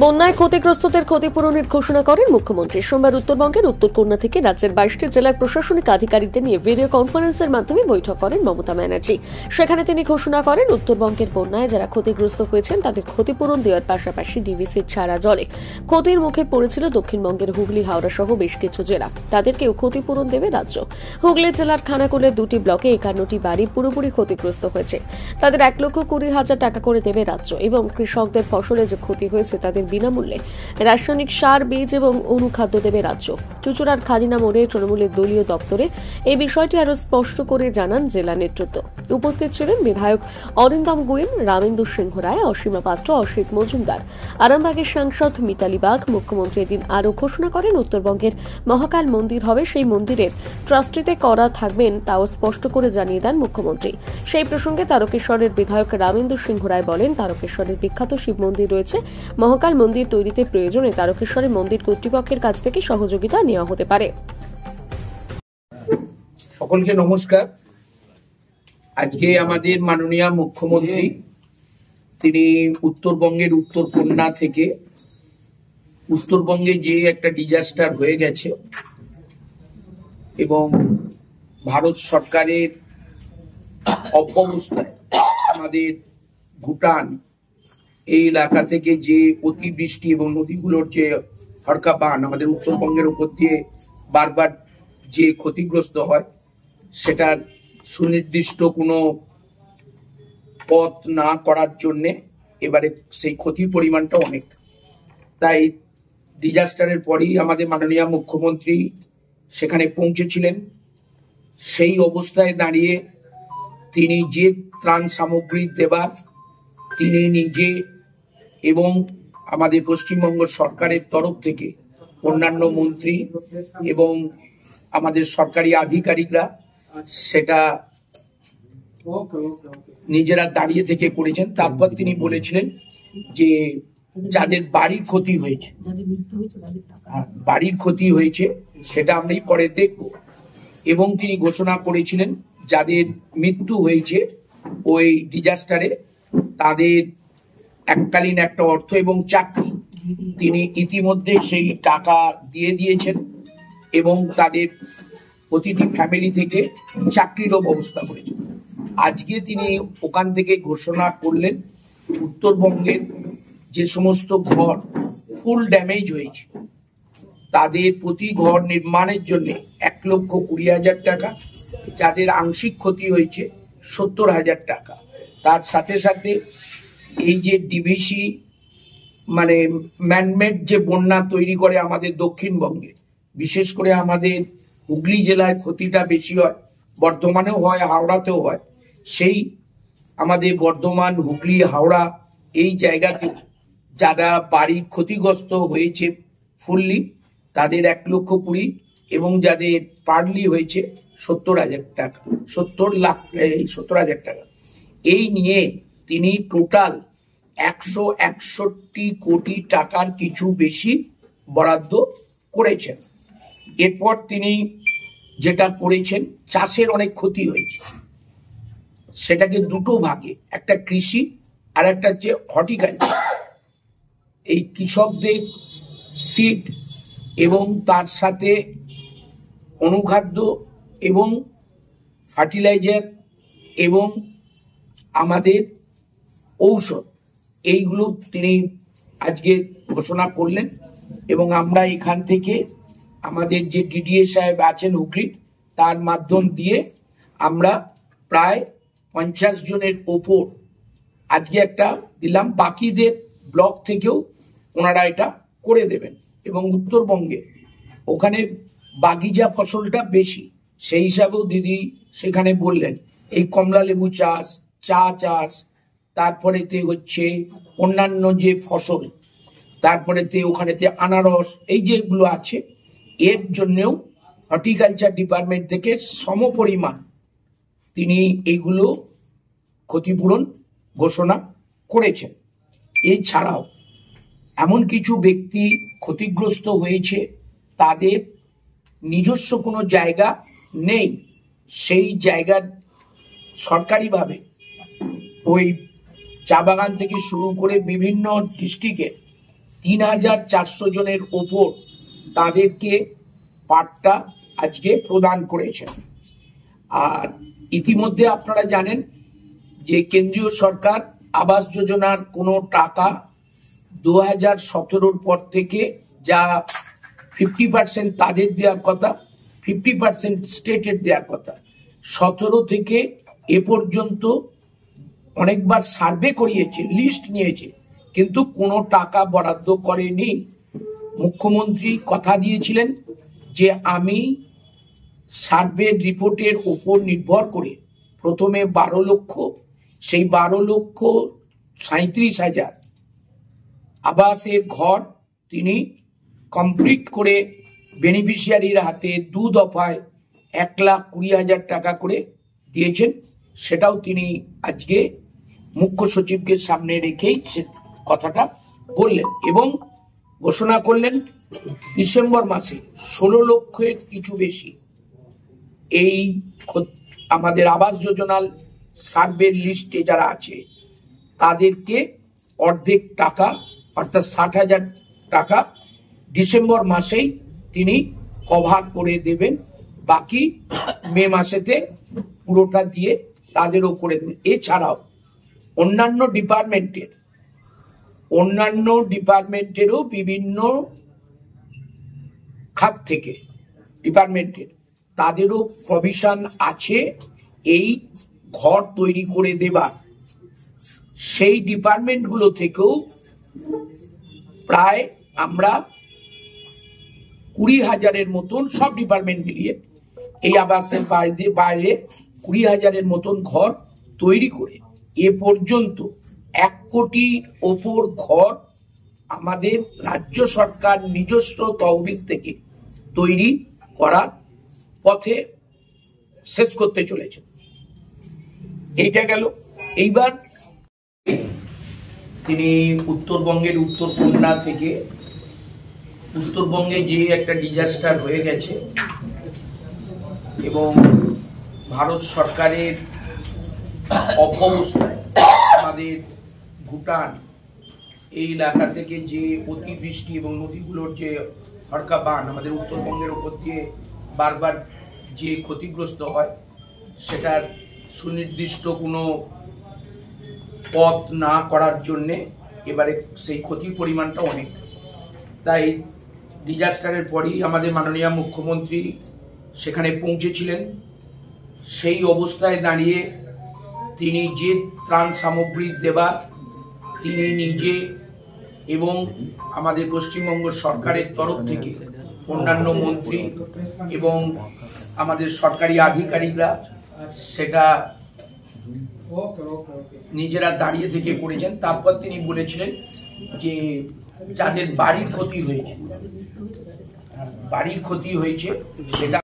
বন্যায় ক্ষতিগ্রস্তদের ক্ষতিপূরণের ঘোষণা করেন মুখ্যমন্ত্রী। সোমবার উত্তরবঙ্গের উত্তরকন্যা থেকে রাজ্যের 22টি জেলার প্রশাসনিক আধিকারিকদের নিয়ে ভিডিও কনফারেন্সের মাধ্যমে বৈঠক করেন মমতা ব্যানার্জি। সেখানে তিনি ঘোষণা করেন, উত্তরবঙ্গের বন্যায় যারা ক্ষতিগ্রস্ত হয়েছেন তাদের ক্ষতিপূরণ দেওয়ার পাশাপাশি ডিভিসির ছাড়া জলে ক্ষতির মুখে পড়েছিল দক্ষিণবঙ্গের হুগলি, হাওড়া সহ বেশ কিছু জেলা। তাদেরকেও ক্ষতিপূরণ দেবে রাজ্য। হুগলি জেলার খানাকুলের 2টি ব্লকে 51টি বাড়ি পুরোপুরি ক্ষতিগ্রস্ত হয়েছে। তাদের 1,20,000 টাকা করে দেবে রাজ্য এবং কৃষকদের ফসলে যে ক্ষতি হয়েছে তাদের বিনামূল্যে রাসায়নিক সার, বীজ এবং অনুখাদ্য দেবে রাজ্য। চুচুড়ার খাদিনা মোড়ে তৃণমূলের দলীয় দপ্তরে এই বিষয়টি আরো স্পষ্ট করে জানান জেলা নেতৃত্ব। উপস্থিত ছিলেন বিধায়ক অরিন্দম গুইন, রামেন্দু সিংহ রায়, অসীমা পাত্র, অসিত মজুমদার, আরামবাগের সাংসদ মিতালি বাগ। মুখ্যমন্ত্রী এদিন আরও ঘোষণা করেন, উত্তরবঙ্গের মহাকাল মন্দির হবে, সেই মন্দিরের ট্রাস্টিতে করা থাকবেন তাও স্পষ্ট করে জানিয়ে দেন মুখ্যমন্ত্রী। সেই প্রসঙ্গে তারকেশ্বরের বিধায়ক রামেন্দু সিংহ রায় বলেন, তারকেশ্বরের বিখ্যাত শিব মন্দির রয়েছে। মহাকাল মন্দির তৈরিতে প্রয়োজনে তারকেশ্বরের মন্দির কর্তৃপক্ষের কাছ থেকে সহযোগিতা নেওয়া হতে পারে। সকলকে নমস্কার। আজকে আমাদের মাননীয় মুখ্যমন্ত্রী তিনি উত্তরবঙ্গের উত্তরকন্যা থেকে উত্তরবঙ্গে যে একটা ডিজাস্টার হয়ে গেছে এবং ভারত সরকারের অব্যবস্থায় আমাদের ভুটান এই এলাকা থেকে যে অতিবৃষ্টি এবং নদীগুলোর যে হরকা বান আমাদের উত্তরবঙ্গের উপর দিয়ে বারবার যে ক্ষতিগ্রস্ত হয়, সেটার সুনির্দিষ্ট কোনো পথ না করার জন্যে এবারে সেই ক্ষতির পরিমাণটা অনেক। তাই ডিজাস্টারের পরেই আমাদের মাননীয় মুখ্যমন্ত্রী সেখানে পৌঁছেছিলেন। সেই অবস্থায় দাঁড়িয়ে তিনি যে ত্রাণ সামগ্রী দেবার তিনি নিজে এবং আমাদের পশ্চিমবঙ্গ সরকারের তরফ থেকে অন্যান্য মন্ত্রী এবং আমাদের সরকারি আধিকারিকরা সেটা নিজেরা দাঁড়িয়ে থেকে করেছেন। তারপর তিনি বলেছিলেন যে যাদের বাড়ির ক্ষতি হয়েছে সেটা আমরাই পরে দেখব, এবং তিনি ঘোষণা করেছিলেন যাদের মৃত্যু হয়েছে ওই ডিজাস্টারে তাদের এককালীন একটা অর্থ এবং চাকরি তিনি ইতিমধ্যে সেই টাকা দিয়ে দিয়েছেন এবং তাদের প্রতিটি ফ্যামিলি থেকে চাকরিরও ব্যবস্থা করেছেন। আজকে তিনি ওখান থেকে ঘোষণা করলেন উত্তরবঙ্গের যে সমস্ত ঘর ফুল ড্যামেজ হয়েছে তাদের প্রতি ঘর নির্মাণের জন্য 1,20,000 টাকা, যাদের আংশিক ক্ষতি হয়েছে 70,000 টাকা। তার সাথে সাথে এই যে ডিভিসি মানে ম্যানমেড যে বন্যা তৈরি করে আমাদের দক্ষিণবঙ্গে, বিশেষ করে আমাদের হুগলি জেলায় ক্ষতিটা বেশি হয়, বর্ধমানেও হয়, হাওড়াতেও হয়। সেই আমাদের বর্ধমান, হুগলি, হাওড়া এই জায়গাতে যারা বাড়ি ক্ষতিগ্রস্ত হয়েছে ফুললি তাদের 1,20,000 এবং যাদের পার্টলি হয়েছে 70,000 টাকা, 70,000 টাকা। এই নিয়ে তিনি টোটাল 161 কোটি টাকার কিছু বেশি বরাদ্দ করেছেন। এরপর তিনি যেটা করেছেন, চাষের অনেক ক্ষতি হয়েছে, সেটাকে দুটো ভাগে, একটা কৃষি আর একটা হচ্ছে হর্টিকালচার। এই কৃষকদের সিড এবং তার সাথে অনুখাদ্য এবং ফার্টিলাইজার এবং আমাদের ঔষধ, এইগুলো তিনি আজকে ঘোষণা করলেন। এবং আমরা এখান থেকে আমাদের যে ডিডিএ সাহেব আছেন হুগলির, তার মাধ্যম দিয়ে আমরা প্রায় 50 জনের ওপর আজকে একটা দিলাম। বাকিদের ব্লক থেকেও ওনারা এটা করে দেবেন। এবং উত্তরবঙ্গে ওখানে বাগিচা ফসলটা বেশি, সেই হিসাবেও দিদি সেখানে বললেন এই কমলা লেবু চাষ, চা চাষ, তারপরেতে হচ্ছে অন্যান্য যে ফসল, তারপরেতে ওখানেতে আনারস, এই যেগুলো আছে, এর জন্যেও হর্টিকালচার ডিপার্টমেন্ট থেকে সমপরিমাণ তিনি এইগুলো ক্ষতিপূরণ ঘোষণা করেছেন। এছাড়াও এমন কিছু ব্যক্তি ক্ষতিগ্রস্ত হয়েছে তাদের নিজস্ব কোনো জায়গা নেই, সেই জায়গার সরকারিভাবে ওই চা বাগান থেকে শুরু করে বিভিন্ন ডিস্ট্রিক্টে 3,400 জনের ওপর তাদেরকে পাট্টা আজকে প্রদান করেছেন। আর ইতিমধ্যে আপনারা জানেন যে কেন্দ্রীয় সরকার আবাস যোজনার কোনো টাকা 2017 পর থেকে যা 50% তাদের দেওয়ার কথা, 50% স্টেটের দেওয়ার কথা, 17 থেকে এ পর্যন্ত অনেকবার সার্ভে করিয়েছে, লিস্ট নিয়েছে, কিন্তু কোনো টাকা বরাদ্দ করেনি। মুখ্যমন্ত্রী কথা দিয়েছিলেন যে আমি সার্ভে রিপোর্টের উপর নির্ভর করে প্রথমে 12 লক্ষ, সেই 12,37,000 আবাসের ঘর তিনি কমপ্লিট করে বেনিফিশিয়ারির হাতে 2 দফায় 1,20,000 টাকা করে দিয়েছেন। সেটাও তিনি আজকে মুখ্য সচিবকে সামনে রেখেই সে কথাটা বললেন এবং ঘোষণা করলেন ডিসেম্বর মাসে 16 লক্ষের কিছু বেশি এই আমাদের আবাস যোজনার সার্ভের লিস্টে যারা আছে তাদেরকে অর্ধেক টাকা অর্থাৎ 60,000 টাকা ডিসেম্বর মাসেই তিনি কভার করে দেবেন, বাকি মে মাসেতে পুরোটা দিয়ে তাদেরও করে দেবেন। এছাড়াও অন্যান্য ডিপার্টমেন্টেরও বিভিন্ন খাত থেকে ডিপার্টমেন্টের তাদেরও প্রভিশন আছে এই ঘর তৈরি করে দেবার। সেই ডিপার্টমেন্টগুলো থেকেও প্রায় আমরা 20,000-এর মতন, সব ডিপার্টমেন্ট মিলিয়ে এই আবাসের বাইরে 20,000-এর মতন ঘর তৈরি করে এ পর্যন্ত 1 কোটির ওপর ঘর আমাদের রাজ্য সরকার নিজস্ব তহবিল থেকে তৈরি করার পথে শেষ করতে চলেছে। এইটা গেল। এইবার তিনি উত্তরবঙ্গের উত্তরকন্যা থেকে, উত্তরবঙ্গে যে একটা ডিজাস্টার হয়ে গেছে এবং ভারত সরকারের অপব্যবস্থায় আমাদের ভুটান এই এলাকা থেকে যে অতিবৃষ্টি এবং নদীগুলোর যে হরকা বান আমাদের উত্তরবঙ্গের উপর দিয়ে বারবার যে ক্ষতিগ্রস্ত হয়, সেটার সুনির্দিষ্ট কোনো পথ না করার জন্যে এবারে সেই ক্ষতির পরিমাণটা অনেক। তাই ডিজাস্টারের পরই আমাদের মাননীয় মুখ্যমন্ত্রী সেখানে পৌঁছেছিলেন। সেই অবস্থায় দাঁড়িয়ে তিনি যে ত্রাণ সামগ্রী দেবার তিনি নিজে এবং আমাদের পশ্চিমবঙ্গ সরকারের তরফ থেকে অন্যান্য মন্ত্রী এবং আমাদের সরকারি আধিকারিকরা সেটা নিজেরা দাঁড়িয়ে থেকে করেছেন। তারপর তিনি বলেছিলেন যে যাদের বাড়ির ক্ষতি হয়েছে সেটা